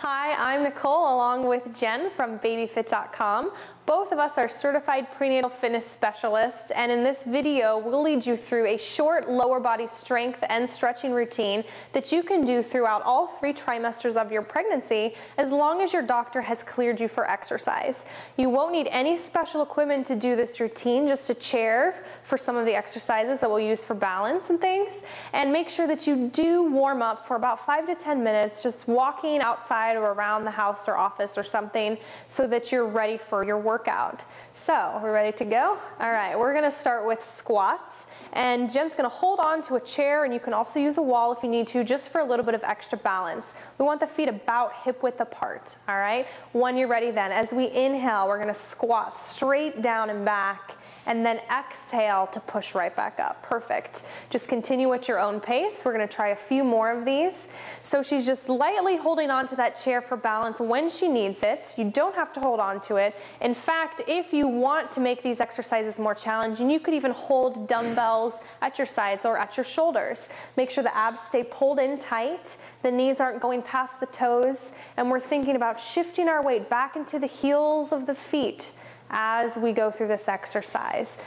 Hi, I'm Nicole along with Jen from BabyFit's.com. Both of us are certified prenatal fitness specialists, and in this video we'll lead you through a short lower body strength and stretching routine that you can do throughout all 3 trimesters of your pregnancy as long as your doctor has cleared you for exercise. You won't need any special equipment to do this routine, just a chair for some of the exercises that we'll use for balance and things. And make sure that you do warm up for about 5 to 10 minutes, just walking outside or around the house or office or something so that you're ready for your workout. So, we're ready to go? All right, we're gonna start with squats, and Jen's gonna hold on to a chair, and you can also use a wall if you need to, just for a little bit of extra balance. We want the feet about hip width apart, all right? When you're ready then, as we inhale, we're gonna squat straight down and back, and then exhale to push right back up. Perfect. Just continue at your own pace. We're gonna try a few more of these. So she's just lightly holding onto that chair for balance when she needs it. You don't have to hold on to it. In fact, if you want to make these exercises more challenging, you could even hold dumbbells at your sides or at your shoulders. Make sure the abs stay pulled in tight, the knees aren't going past the toes, and we're thinking about shifting our weight back into the heels of the feet as we go through this exercise.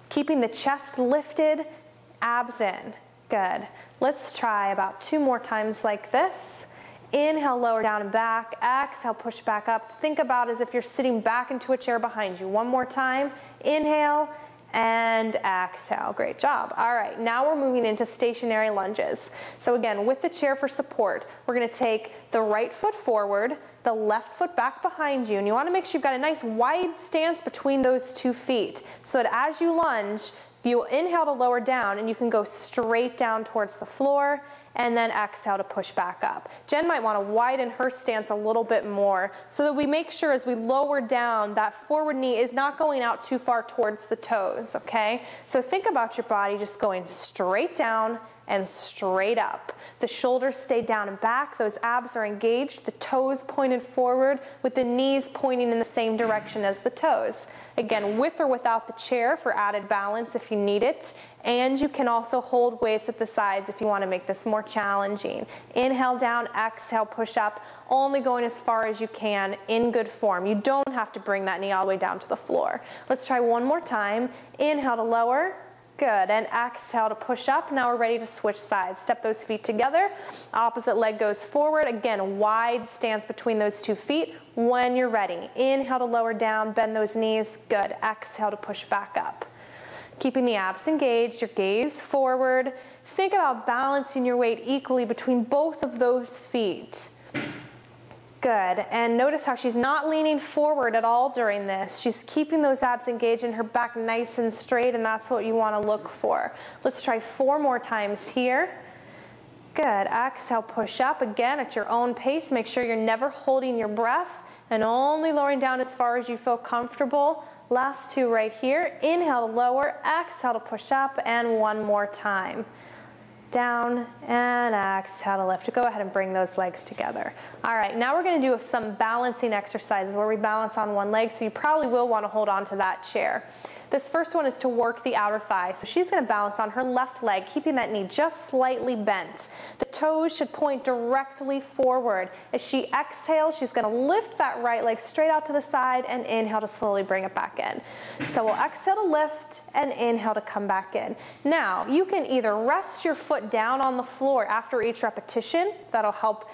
Keeping the chest lifted, abs in. Good. Let's try about 2 more times like this. Inhale, lower down and back. Exhale, push back up. Think about as if you're sitting back into a chair behind you. One more time. Inhale and exhale. Great job. All right, now we're moving into stationary lunges. So again, with the chair for support, we're gonna take the right foot forward, the left foot back behind you, and you wanna make sure you've got a nice wide stance between those 2 feet so that as you lunge, you inhale to lower down and you can go straight down towards the floor, and then exhale to push back up. Jen might want to widen her stance a little bit more so that we make sure as we lower down that forward knee is not going out too far towards the toes, okay? So think about your body just going straight down and straight up. The shoulders stay down and back, those abs are engaged, the toes pointed forward with the knees pointing in the same direction as the toes. Again, with or without the chair for added balance if you need it, and you can also hold weights at the sides if you want to make this more challenging. Inhale down, exhale, push up, only going as far as you can in good form. You don't have to bring that knee all the way down to the floor. Let's try one more time. Inhale to lower. Good, and exhale to push up. Now we're ready to switch sides. Step those feet together. Opposite leg goes forward. Again, wide stance between those 2 feet when you're ready. Inhale to lower down, bend those knees. Good, exhale to push back up. Keeping the abs engaged, your gaze forward. Think about balancing your weight equally between both of those feet. Good, and notice how she's not leaning forward at all during this. She's keeping those abs engaged and her back nice and straight, and that's what you want to look for. Let's try 4 more times here. Good, exhale, push up again at your own pace. Make sure you're never holding your breath and only lowering down as far as you feel comfortable. Last 2 right here. Inhale to lower, exhale to push up, and 1 more time. Down and exhale to lift. Go ahead and bring those legs together. All right, now we're gonna do some balancing exercises where we balance on one leg, so you probably will wanna hold on to that chair. This first one is to work the outer thigh. So she's gonna balance on her left leg, keeping that knee just slightly bent. The toes should point directly forward. As she exhales, she's gonna lift that right leg straight out to the side and inhale to slowly bring it back in. So we'll exhale to lift and inhale to come back in. Now, you can either rest your foot down on the floor after each repetition. That'll help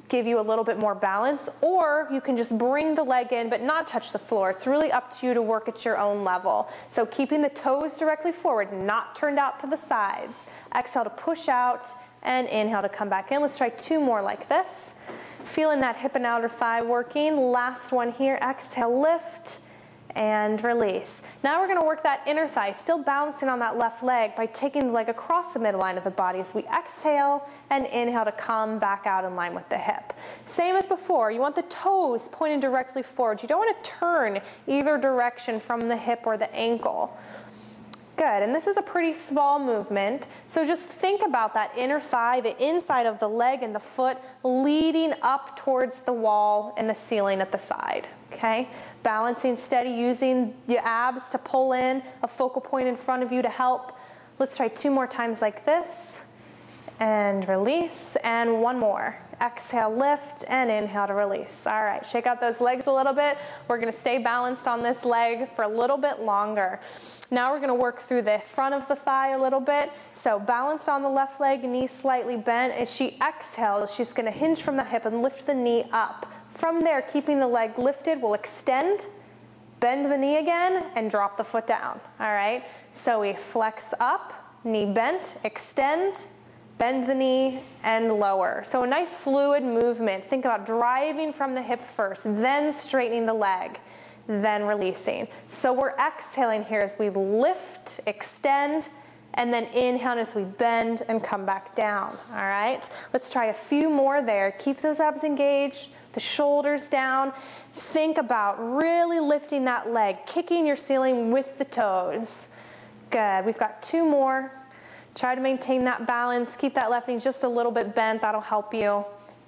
give you a little bit more balance, or you can just bring the leg in but not touch the floor. It's really up to you to work at your own level. So keeping the toes directly forward, not turned out to the sides. Exhale to push out and inhale to come back in. Let's try 2 more like this. Feeling that hip and outer thigh working. Last one here, exhale, lift and release. Now we're gonna work that inner thigh, still balancing on that left leg by taking the leg across the midline of the body as we exhale and inhale to come back out in line with the hip. Same as before, you want the toes pointing directly forward. You don't want to turn either direction from the hip or the ankle. Good, and this is a pretty small movement, so just think about that inner thigh, the inside of the leg and the foot leading up towards the wall and the ceiling at the side, okay? Balancing steady, using your abs to pull in, a focal point in front of you to help. Let's try 2 more times like this, and release, and 1 more. exhale, lift, and inhale to release. All right, shake out those legs a little bit. We're gonna stay balanced on this leg for a little bit longer. Now we're gonna work through the front of the thigh a little bit. So balanced on the left leg, knee slightly bent. As she exhales, she's gonna hinge from the hip and lift the knee up. From there, keeping the leg lifted, we'll extend, bend the knee again, and drop the foot down, all right? So we flex up, knee bent, extend, bend the knee, and lower. So a nice fluid movement. Think about driving from the hip first, then straightening the leg, then releasing. So we're exhaling here as we lift, extend, and then inhale as we bend and come back down, all right? Let's try a few more there. Keep those abs engaged, the shoulders down. Think about really lifting that leg, kicking your ceiling with the toes. Good, we've got 2 more. Try to maintain that balance. Keep that left knee just a little bit bent, that'll help you.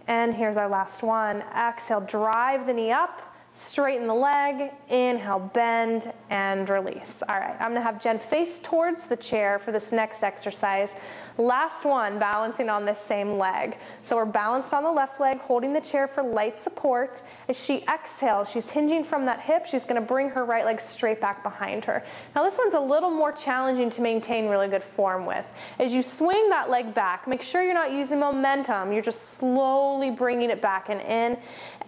And here's our last one. Exhale, drive the knee up, straighten the leg, inhale, bend, and release. All right, I'm gonna have Jen face towards the chair for this next exercise. Last one, balancing on this same leg. So we're balanced on the left leg, holding the chair for light support. As she exhales, she's hinging from that hip. She's gonna bring her right leg straight back behind her. Now this one's a little more challenging to maintain really good form with. As you swing that leg back, make sure you're not using momentum. You're just slowly bringing it back and in.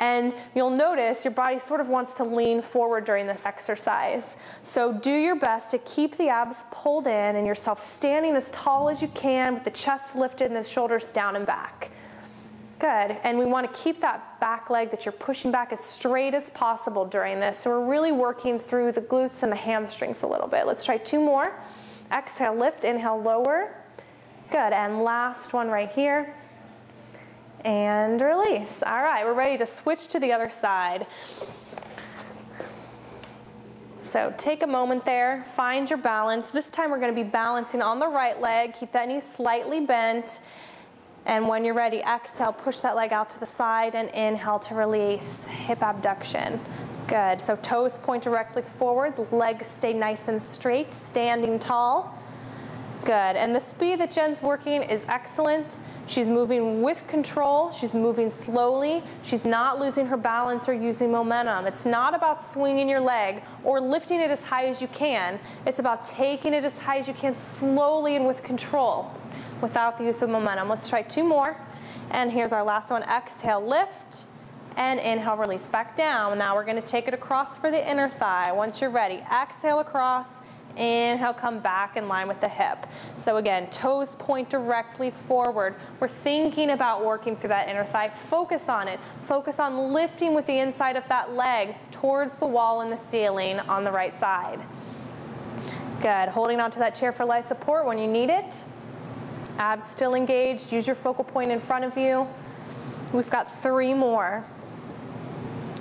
And you'll notice your body sort of wants to lean forward during this exercise. So do your best to keep the abs pulled in and yourself standing as tall as you can with the chest lifted and the shoulders down and back. Good, and we want to keep that back leg that you're pushing back as straight as possible during this. So we're really working through the glutes and the hamstrings a little bit. Let's try 2 more. Exhale, lift, inhale, lower. Good, and last one right here. And release. All right, we're ready to switch to the other side. So take a moment there, find your balance. This time we're gonna be balancing on the right leg. Keep that knee slightly bent. And when you're ready, exhale, push that leg out to the side and inhale to release. Hip abduction. Good, so toes point directly forward, legs stay nice and straight, standing tall. Good, and the speed that Jen's working is excellent. She's moving with control, she's moving slowly, she's not losing her balance or using momentum. It's not about swinging your leg or lifting it as high as you can. It's about taking it as high as you can slowly and with control without the use of momentum. Let's try 2 more. And here's our last one. Exhale, lift, and inhale, release back down. Now we're gonna take it across for the inner thigh. Once you're ready, exhale across, inhale, come back in line with the hip. So again, toes point directly forward. We're thinking about working through that inner thigh. Focus on it. Focus on lifting with the inside of that leg towards the wall and the ceiling on the right side. Good, holding onto that chair for light support when you need it. Abs still engaged, use your focal point in front of you. We've got 3 more.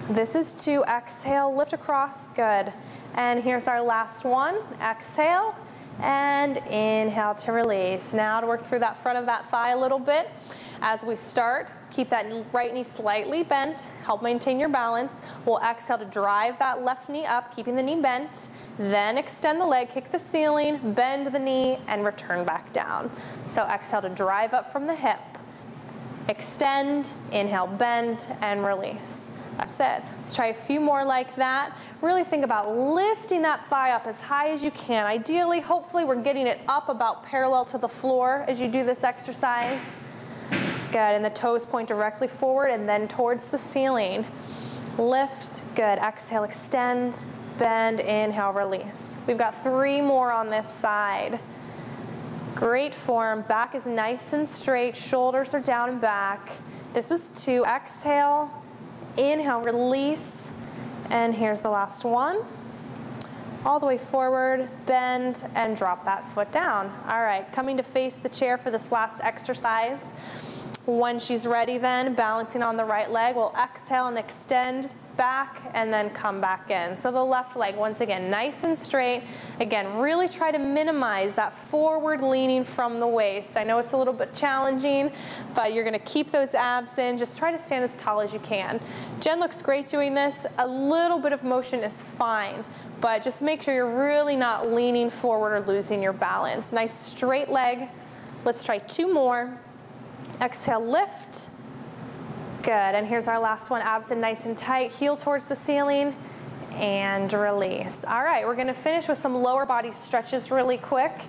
This is to exhale, lift across, good. And here's our last one. Exhale and inhale to release. Now to work through that front of that thigh a little bit. As we start, keep that right knee slightly bent, help maintain your balance. We'll exhale to drive that left knee up, keeping the knee bent. Then extend the leg, kick the ceiling, bend the knee, and return back down. So exhale to drive up from the hip. Extend, inhale, bend, and release. That's it. Let's try a few more like that. Really think about lifting that thigh up as high as you can. Ideally, hopefully, we're getting it up about parallel to the floor as you do this exercise. Good, and the toes point directly forward and then towards the ceiling. Lift, good. Exhale, extend, bend, inhale, release. We've got 3 more on this side. Great form, back is nice and straight, shoulders are down and back. This is 2, exhale, inhale, release, and here's the last one. All the way forward, bend, and drop that foot down. All right, coming to face the chair for this last exercise. When she's ready then, balancing on the right leg, we'll exhale and extend back and then come back in. So the left leg, once again, nice and straight. Again, really try to minimize that forward leaning from the waist. I know it's a little bit challenging, but you're gonna keep those abs in. Just try to stand as tall as you can. Jen looks great doing this. A little bit of motion is fine, but just make sure you're really not leaning forward or losing your balance. Nice straight leg. Let's try 2 more. Exhale, lift, Good, and here's our last one. Abs in nice and tight, heel towards the ceiling, and release. All right, we're gonna finish with some lower body stretches really quick.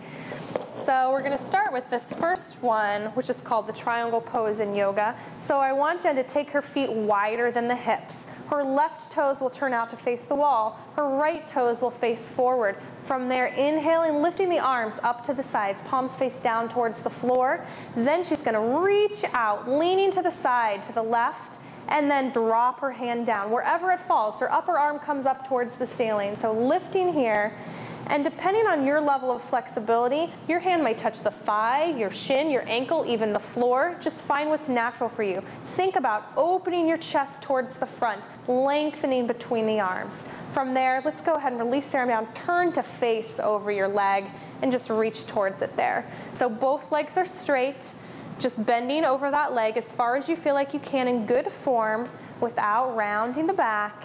So we're gonna start with this first one, which is called the triangle pose in yoga. So I want Jen to take her feet wider than the hips. Her left toes will turn out to face the wall. Her right toes will face forward. From there, inhaling, lifting the arms up to the sides, palms face down towards the floor. Then she's gonna reach out, leaning to the side, to the left, and then drop her hand down. Wherever it falls, her upper arm comes up towards the ceiling. So lifting here, and depending on your level of flexibility, your hand might touch the thigh, your shin, your ankle, even the floor. Just find what's natural for you. Think about opening your chest towards the front, lengthening between the arms. From there, let's go ahead and release the arm down, turn to face over your leg, and just reach towards it there. So both legs are straight, just bending over that leg as far as you feel like you can in good form without rounding the back.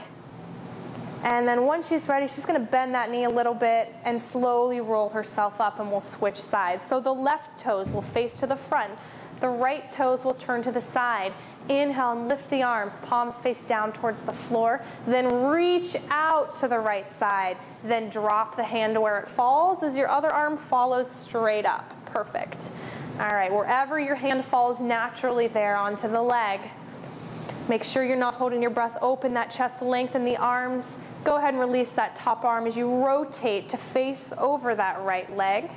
And then once she's ready, she's gonna bend that knee a little bit and slowly roll herself up, and we'll switch sides. So the left toes will face to the front. The right toes will turn to the side. Inhale and lift the arms, palms face down towards the floor. Then reach out to the right side. Then drop the hand to where it falls as your other arm follows straight up. Perfect. All right, wherever your hand falls naturally there onto the leg. Make sure you're not holding your breath. Open that chest, lengthen the arms. Go ahead and release that top arm as you rotate to face over that right leg.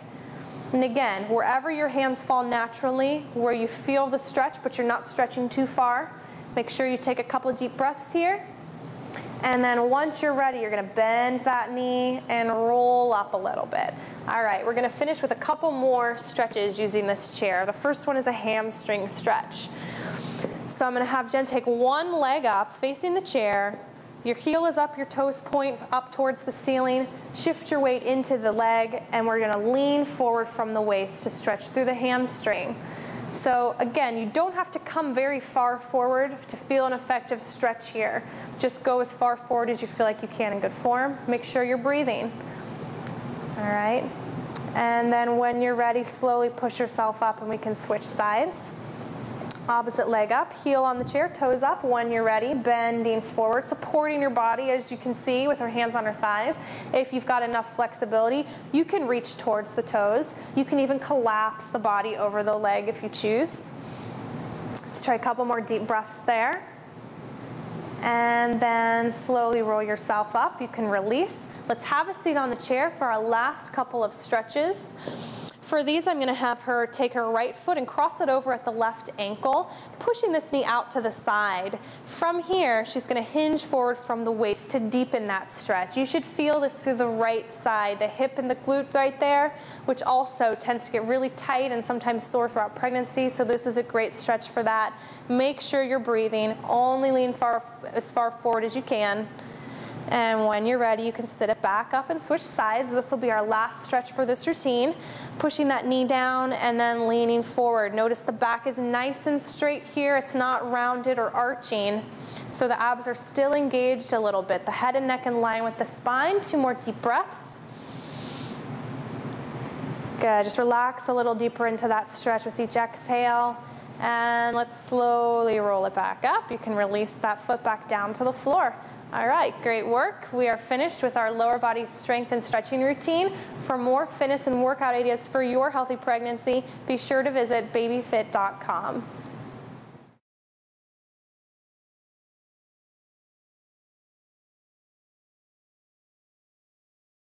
And again, wherever your hands fall naturally, where you feel the stretch but you're not stretching too far, make sure you take a couple of deep breaths here. And then once you're ready, you're gonna bend that knee and roll up a little bit. All right, we're gonna finish with a couple more stretches using this chair. The first one is a hamstring stretch. So I'm gonna have Jen take one leg up, facing the chair. Your heel is up, your toes point up towards the ceiling. Shift your weight into the leg, and we're gonna lean forward from the waist to stretch through the hamstring. So again, you don't have to come very far forward to feel an effective stretch here. Just go as far forward as you feel like you can in good form. Make sure you're breathing. All right, and then when you're ready, slowly push yourself up and we can switch sides. Opposite leg up, heel on the chair, toes up. When you're ready, bending forward, supporting your body, as you can see, with her hands on her thighs. If you've got enough flexibility, you can reach towards the toes. You can even collapse the body over the leg if you choose. Let's try a couple more deep breaths there. And then slowly roll yourself up. You can release. Let's have a seat on the chair for our last couple of stretches. For these, I'm gonna have her take her right foot and cross it over at the left ankle, pushing this knee out to the side. From here, she's gonna hinge forward from the waist to deepen that stretch. You should feel this through the right side, the hip and the glute right there, which also tends to get really tight and sometimes sore throughout pregnancy, so this is a great stretch for that. Make sure you're breathing. Only lean as far forward as you can. And when you're ready, you can sit it back up and switch sides. This will be our last stretch for this routine. Pushing that knee down and then leaning forward. Notice the back is nice and straight here. It's not rounded or arching. So the abs are still engaged a little bit. The head and neck in line with the spine. 2 more deep breaths. Good, just relax a little deeper into that stretch with each exhale. And let's slowly roll it back up. You can release that foot back down to the floor. All right, great work. We are finished with our lower body strength and stretching routine. For more fitness and workout ideas for your healthy pregnancy, be sure to visit BabyFit.com.